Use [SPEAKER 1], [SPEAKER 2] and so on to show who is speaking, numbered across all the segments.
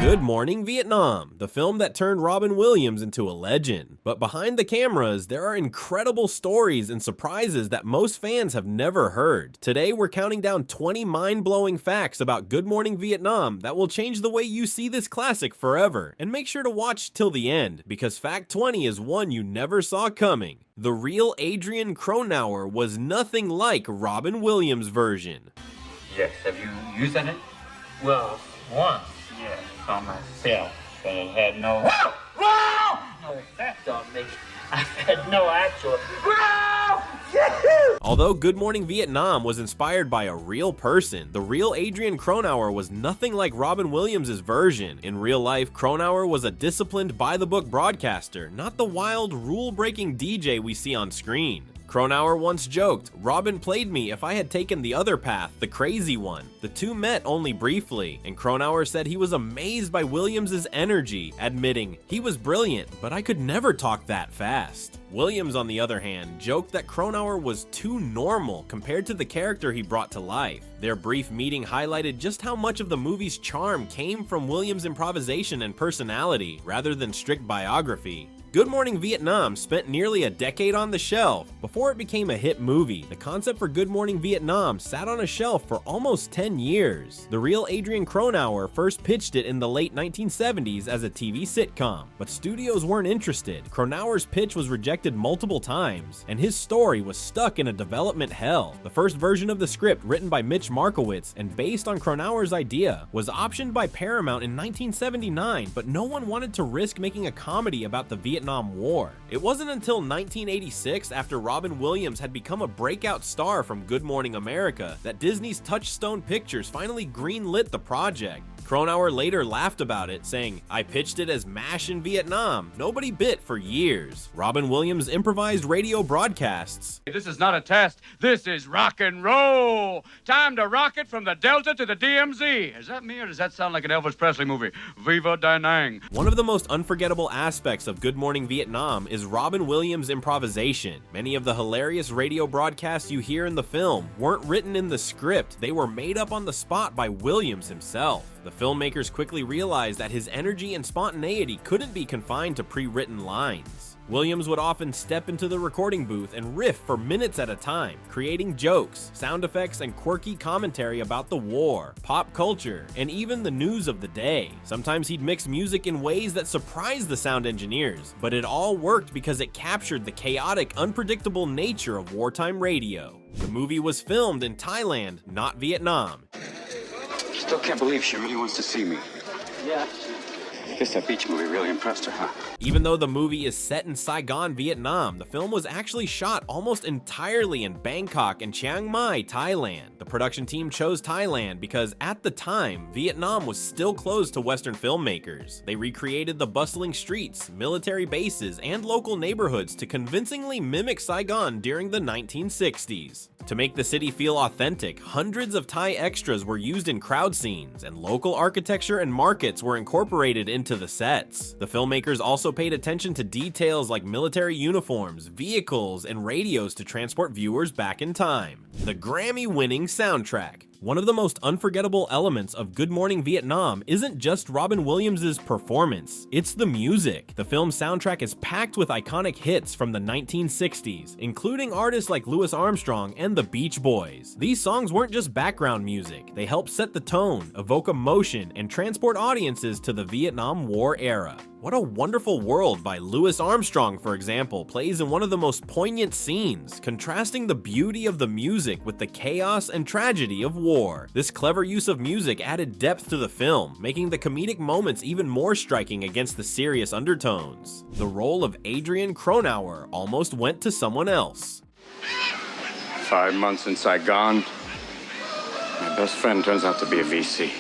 [SPEAKER 1] Good Morning Vietnam, the film that turned Robin Williams into a legend. But behind the cameras, there are incredible stories and surprises that most fans have never heard. Today, we're counting down 20 mind-blowing facts about Good Morning Vietnam that will change the way you see this classic forever. And make sure to watch till the end, because fact 20 is one you never saw coming. The real Adrian Cronauer was nothing like Robin Williams' version.
[SPEAKER 2] Yes, have you used any?
[SPEAKER 3] Well, once, yes, on myself, but it had no effect on me. I had no actual.
[SPEAKER 1] Although Good Morning Vietnam was inspired by a real person, the real Adrian Cronauer was nothing like Robin Williams' version. In real life, Cronauer was a disciplined, by-the-book broadcaster, not the wild, rule-breaking DJ we see on screen. Cronauer once joked, "Robin played me if I had taken the other path, the crazy one." The two met only briefly, and Cronauer said he was amazed by Williams' energy, admitting, "He was brilliant, but I could never talk that fast." Williams, on the other hand, joked that Cronauer was too normal compared to the character he brought to life. Their brief meeting highlighted just how much of the movie's charm came from Williams' improvisation and personality, rather than strict biography. Good Morning Vietnam spent nearly a decade on the shelf. Before it became a hit movie, the concept for Good Morning Vietnam sat on a shelf for almost 10 years. The real Adrian Cronauer first pitched it in the late 1970s as a TV sitcom, but studios weren't interested. Cronauer's pitch was rejected multiple times, and his story was stuck in a development hell. The first version of the script, written by Mitch Markowitz and based on Cronauer's idea, was optioned by Paramount in 1979, but no one wanted to risk making a comedy about the Vietnam War. It wasn't until 1986, after Robin Williams had become a breakout star from Good Morning America, that Disney's Touchstone Pictures finally greenlit the project. Cronauer later laughed about it, saying, "I pitched it as MASH in Vietnam. Nobody bit for years." Robin Williams improvised radio broadcasts.
[SPEAKER 4] This is not a test. This is rock and roll. Time to rock it from the Delta to the DMZ. Is that me or does that sound like an Elvis Presley movie? Viva Da Nang.
[SPEAKER 1] One of the most unforgettable aspects of Good Morning Vietnam is Robin Williams' improvisation. Many of the hilarious radio broadcasts you hear in the film weren't written in the script. They were made up on the spot by Williams himself. The filmmakers quickly realized that his energy and spontaneity couldn't be confined to pre-written lines. Williams would often step into the recording booth and riff for minutes at a time, creating jokes, sound effects, and quirky commentary about the war, pop culture, and even the news of the day. Sometimes he'd mix music in ways that surprised the sound engineers, but it all worked because it captured the chaotic, unpredictable nature of wartime radio. The movie was filmed in Thailand, not Vietnam.
[SPEAKER 5] Still can't believe she really wants to see me.
[SPEAKER 3] Yeah.
[SPEAKER 5] Guess that beach movie really impressed her, huh?
[SPEAKER 1] Even though the movie is set in Saigon, Vietnam, the film was actually shot almost entirely in Bangkok and Chiang Mai, Thailand. The production team chose Thailand because at the time, Vietnam was still closed to Western filmmakers. They recreated the bustling streets, military bases, and local neighborhoods to convincingly mimic Saigon during the 1960s. To make the city feel authentic, hundreds of Thai extras were used in crowd scenes, and local architecture and markets were incorporated into the sets. The filmmakers also paid attention to details like military uniforms, vehicles, and radios to transport viewers back in time. The Grammy-winning soundtrack. One of the most unforgettable elements of Good Morning Vietnam isn't just Robin Williams' performance, it's the music. The film's soundtrack is packed with iconic hits from the 1960s, including artists like Louis Armstrong and the Beach Boys. These songs weren't just background music, they helped set the tone, evoke emotion, and transport audiences to the Vietnam War era. What a Wonderful World by Louis Armstrong, for example, plays in one of the most poignant scenes, contrasting the beauty of the music with the chaos and tragedy of war. This clever use of music added depth to the film, making the comedic moments even more striking against the serious undertones. The role of Adrian Cronauer almost went to someone else.
[SPEAKER 5] 5 months in Saigon. My best friend turns out to be a VC.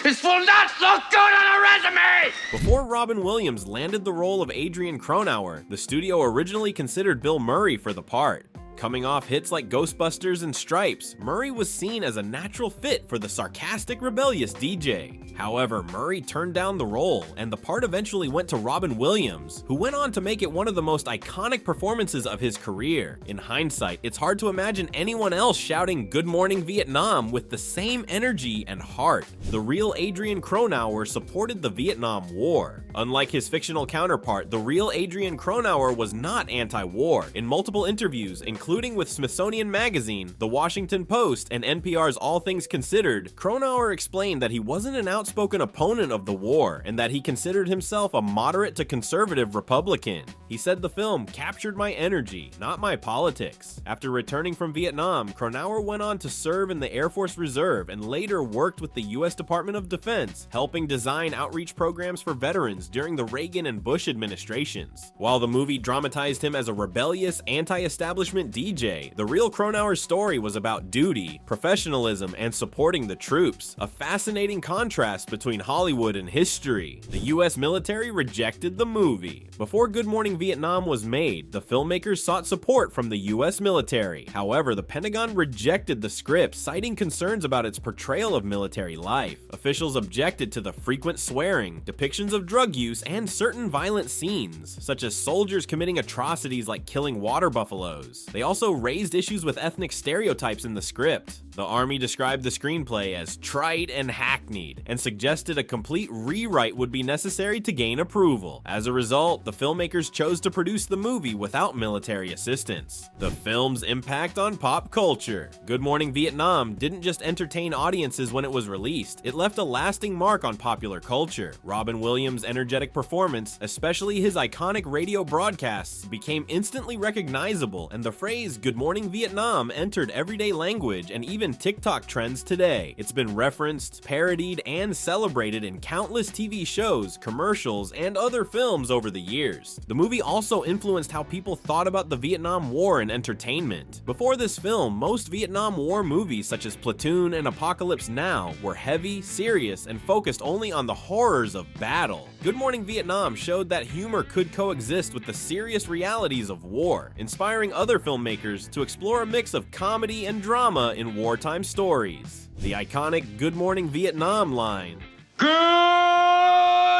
[SPEAKER 4] This will not look good on a resume!
[SPEAKER 1] Before Robin Williams landed the role of Adrian Cronauer, the studio originally considered Bill Murray for the part. Coming off hits like Ghostbusters and Stripes, Murray was seen as a natural fit for the sarcastic, rebellious DJ. However, Murray turned down the role, and the part eventually went to Robin Williams, who went on to make it one of the most iconic performances of his career. In hindsight, it's hard to imagine anyone else shouting "Good Morning Vietnam" with the same energy and heart. The real Adrian Cronauer supported the Vietnam War. Unlike his fictional counterpart, the real Adrian Cronauer was not anti-war. In multiple interviews, including with Smithsonian Magazine, The Washington Post, and NPR's All Things Considered, Cronauer explained that he wasn't an outspoken opponent of the war, and that he considered himself a moderate to conservative Republican. He said the film captured my energy, not my politics. After returning from Vietnam, Cronauer went on to serve in the Air Force Reserve and later worked with the U.S. Department of Defense, helping design outreach programs for veterans during the Reagan and Bush administrations. While the movie dramatized him as a rebellious, anti-establishment DJ, the real Cronauer's story was about duty, professionalism, and supporting the troops, a fascinating contrast between Hollywood and history. The U.S. military rejected the movie. Before Good Morning Vietnam was made, the filmmakers sought support from the U.S. military. However, the Pentagon rejected the script, citing concerns about its portrayal of military life. Officials objected to the frequent swearing, depictions of drug use, and certain violent scenes, such as soldiers committing atrocities like killing water buffaloes. They also raised issues with ethnic stereotypes in the script. The Army described the screenplay as trite and hackneyed, and suggested a complete rewrite would be necessary to gain approval. As a result, the filmmakers chose to produce the movie without military assistance. The film's impact on pop culture. Good Morning Vietnam didn't just entertain audiences when it was released, it left a lasting mark on popular culture. Robin Williams' energetic performance, especially his iconic radio broadcasts, became instantly recognizable, and the phrase "Good Morning Vietnam" entered everyday language and even TikTok trends today. It's been referenced, parodied, and celebrated in countless TV shows, commercials, and other films over the years. The movie also influenced how people thought about the Vietnam War in entertainment. Before this film, most Vietnam War movies such as Platoon and Apocalypse Now were heavy, serious, and focused only on the horrors of battle. Good Morning Vietnam showed that humor could coexist with the serious realities of war, inspiring other filmmakers to explore a mix of comedy and drama in wartime stories. The iconic Good Morning Vietnam line,
[SPEAKER 4] Good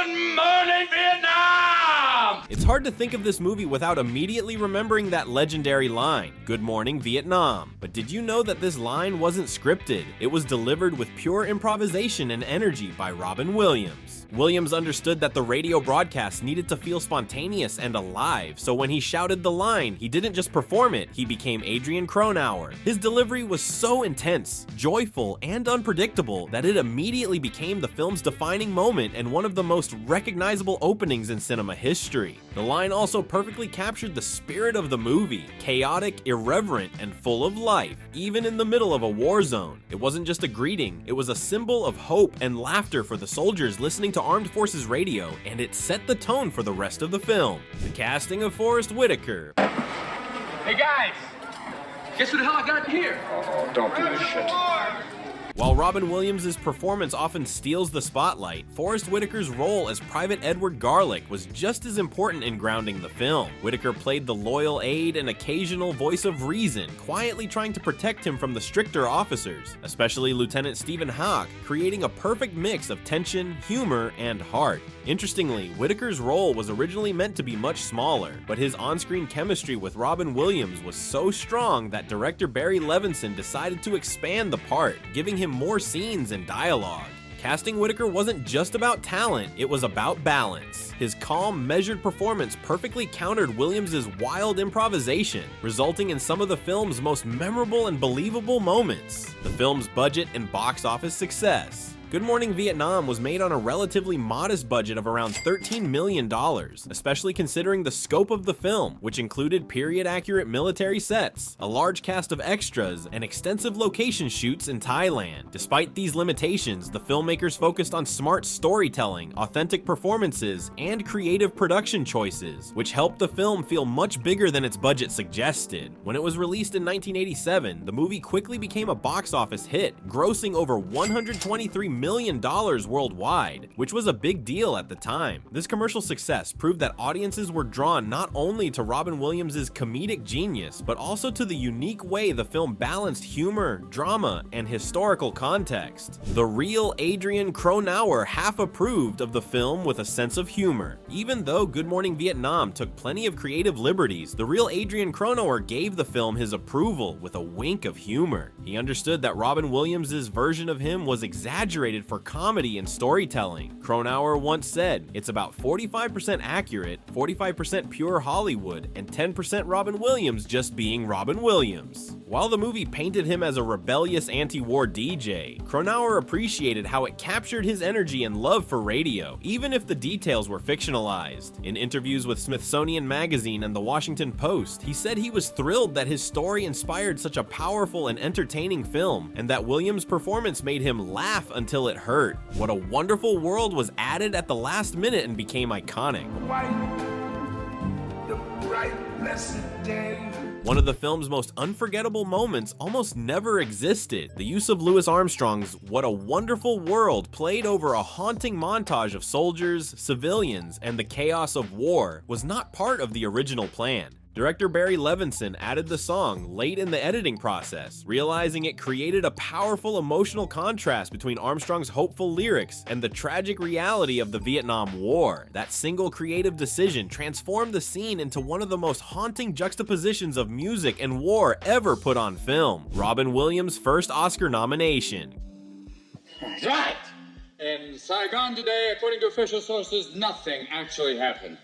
[SPEAKER 4] morning, Vietnam!
[SPEAKER 1] It's hard to think of this movie without immediately remembering that legendary line, "Good Morning Vietnam." But did you know that this line wasn't scripted? It was delivered with pure improvisation and energy by Robin Williams. Williams understood that the radio broadcast needed to feel spontaneous and alive, so when he shouted the line, he didn't just perform it, he became Adrian Cronauer. His delivery was so intense, joyful, and unpredictable that it immediately became the film's defining moment and one of the most recognizable openings in cinema history. The line also perfectly captured the spirit of the movie, chaotic, irreverent, and full of life, even in the middle of a war zone. It wasn't just a greeting, it was a symbol of hope and laughter for the soldiers listening to Armed Forces Radio, and it set the tone for the rest of the film. The casting of Forrest Whitaker.
[SPEAKER 3] Hey guys, guess who the hell I got here?
[SPEAKER 5] Oh, don't do this shit.
[SPEAKER 1] While Robin Williams' performance often steals the spotlight, Forrest Whitaker's role as Private Edward Garlick was just as important in grounding the film. Whitaker played the loyal aide and occasional voice of reason, quietly trying to protect him from the stricter officers, especially Lieutenant Stephen Hawke, creating a perfect mix of tension, humor, and heart. Interestingly, Whitaker's role was originally meant to be much smaller, but his on-screen chemistry with Robin Williams was so strong that director Barry Levinson decided to expand the part, giving him more scenes and dialogue. Casting Whitaker wasn't just about talent, it was about balance. His calm, measured performance perfectly countered Williams' wild improvisation, resulting in some of the film's most memorable and believable moments. The film's budget and box office success. Good Morning Vietnam was made on a relatively modest budget of around $13 million, especially considering the scope of the film, which included period-accurate military sets, a large cast of extras, and extensive location shoots in Thailand. Despite these limitations, the filmmakers focused on smart storytelling, authentic performances, and creative production choices, which helped the film feel much bigger than its budget suggested. When it was released in 1987, the movie quickly became a box office hit, grossing over $123 million million worldwide, which was a big deal at the time. This commercial success proved that audiences were drawn not only to Robin Williams' comedic genius, but also to the unique way the film balanced humor, drama, and historical context. The real Adrian Cronauer half approved of the film with a sense of humor. Even though Good Morning Vietnam took plenty of creative liberties, the real Adrian Cronauer gave the film his approval with a wink of humor. He understood that Robin Williams' version of him was exaggerated for comedy and storytelling. Cronauer once said, "It's about 45% accurate, 45% pure Hollywood, and 10% Robin Williams just being Robin Williams." While the movie painted him as a rebellious anti-war DJ, Cronauer appreciated how it captured his energy and love for radio, even if the details were fictionalized. In interviews with Smithsonian Magazine and The Washington Post, he said he was thrilled that his story inspired such a powerful and entertaining film, and that Williams' performance made him laugh until it hurt. What a wonderful world was added at the last minute and became iconic.
[SPEAKER 6] The bright, blessed day.
[SPEAKER 1] One of the film's most unforgettable moments almost never existed. The use of Louis Armstrong's "What a Wonderful World" played over a haunting montage of soldiers, civilians, and the chaos of war was not part of the original plan. Director Barry Levinson added the song late in the editing process, realizing it created a powerful emotional contrast between Armstrong's hopeful lyrics and the tragic reality of the Vietnam War. That single creative decision transformed the scene into one of the most haunting juxtapositions of music and war ever put on film. Robin Williams' first Oscar nomination.
[SPEAKER 3] That's right. In Saigon today, according to official sources, nothing actually happened.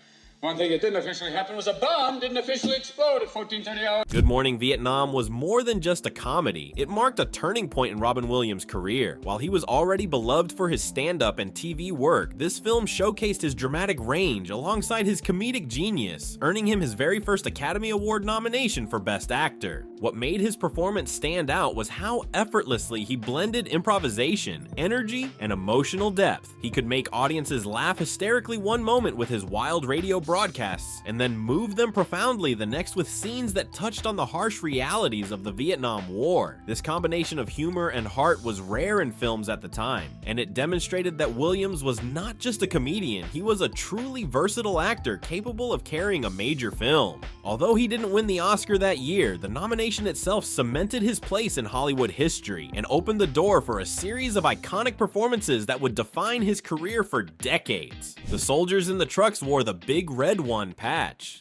[SPEAKER 3] One thing that didn't officially happen was a bomb didn't officially explode at 14:30 hours.
[SPEAKER 1] Good Morning Vietnam was more than just a comedy. It marked a turning point in Robin Williams' career. While he was already beloved for his stand-up and TV work, this film showcased his dramatic range alongside his comedic genius, earning him his very first Academy Award nomination for Best Actor. What made his performance stand out was how effortlessly he blended improvisation, energy, and emotional depth. He could make audiences laugh hysterically one moment with his wild radio broadcasts, and then move them profoundly the next with scenes that touched on the harsh realities of the Vietnam War. This combination of humor and heart was rare in films at the time, and it demonstrated that Williams was not just a comedian, he was a truly versatile actor capable of carrying a major film. Although he didn't win the Oscar that year, the nomination itself cemented his place in Hollywood history and opened the door for a series of iconic performances that would define his career for decades. The soldiers in the trucks wore the big red one patch.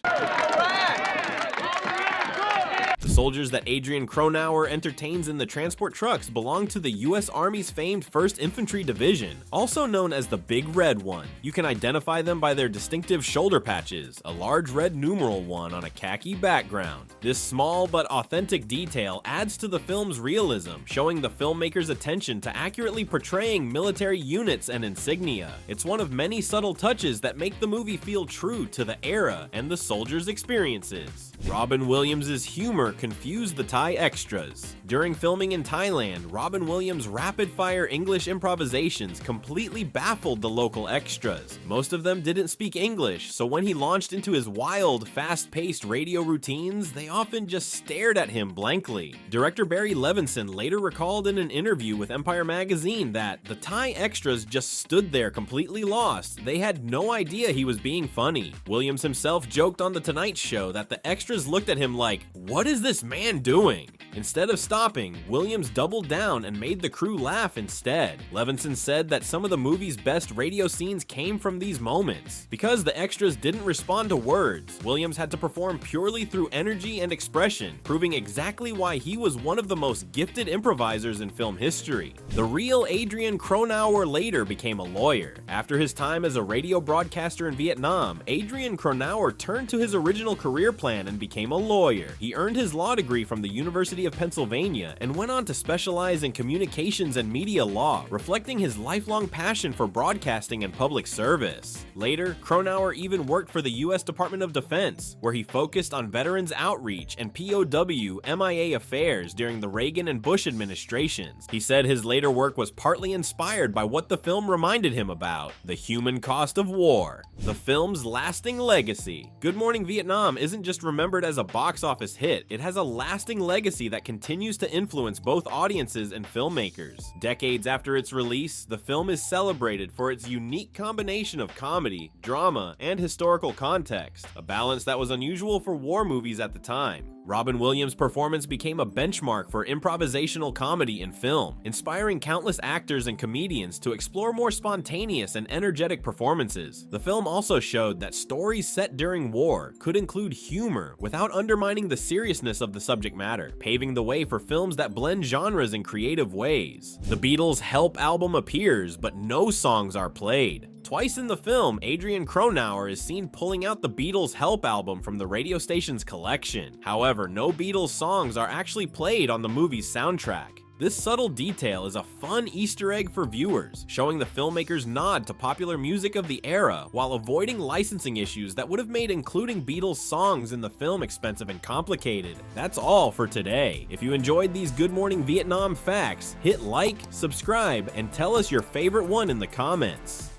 [SPEAKER 1] The soldiers that Adrian Cronauer entertains in the transport trucks belong to the U.S. Army's famed 1st Infantry Division, also known as the Big Red One. You can identify them by their distinctive shoulder patches, a large red numeral 1 on a khaki background. This small but authentic detail adds to the film's realism, showing the filmmaker's attention to accurately portraying military units and insignia. It's one of many subtle touches that make the movie feel true to the era and the soldiers' experiences. Robin Williams' humor confused the Thai extras. During filming in Thailand, Robin Williams' rapid-fire English improvisations completely baffled the local extras. Most of them didn't speak English, so when he launched into his wild, fast-paced radio routines, they often just stared at him blankly. Director Barry Levinson later recalled in an interview with Empire Magazine that the Thai extras just stood there completely lost. They had no idea he was being funny. Williams himself joked on The Tonight Show that the extras looked at him like, "What is this man doing?" Instead of stopping, Williams doubled down and made the crew laugh instead. Levinson said that some of the movie's best radio scenes came from these moments. Because the extras didn't respond to words, Williams had to perform purely through energy and expression, proving exactly why he was one of the most gifted improvisers in film history. The real Adrian Cronauer later became a lawyer. After his time as a radio broadcaster in Vietnam, Adrian Cronauer turned to his original career plan and became a lawyer. He earned his law degree from the University of Pennsylvania and went on to specialize in communications and media law, reflecting his lifelong passion for broadcasting and public service. Later, Cronauer even worked for the U.S. Department of Defense, where he focused on veterans outreach and POW MIA affairs during the Reagan and Bush administrations. He said his later work was partly inspired by what the film reminded him about: the human cost of war. The film's lasting legacy. Good Morning Vietnam isn't just remembered remembered as a box office hit, it has a lasting legacy that continues to influence both audiences and filmmakers. Decades after its release, the film is celebrated for its unique combination of comedy, drama, and historical context, a balance that was unusual for war movies at the time. Robin Williams' performance became a benchmark for improvisational comedy in film, inspiring countless actors and comedians to explore more spontaneous and energetic performances. The film also showed that stories set during war could include humor without undermining the seriousness of the subject matter, paving the way for films that blend genres in creative ways. The Beatles' Help album appears, but no songs are played. Twice in the film, Adrian Cronauer is seen pulling out the Beatles' Help album from the radio station's collection. However, no Beatles songs are actually played on the movie's soundtrack. This subtle detail is a fun Easter egg for viewers, showing the filmmaker's nod to popular music of the era while avoiding licensing issues that would have made including Beatles songs in the film expensive and complicated. That's all for today. If you enjoyed these Good Morning Vietnam facts, hit like, subscribe, and tell us your favorite one in the comments.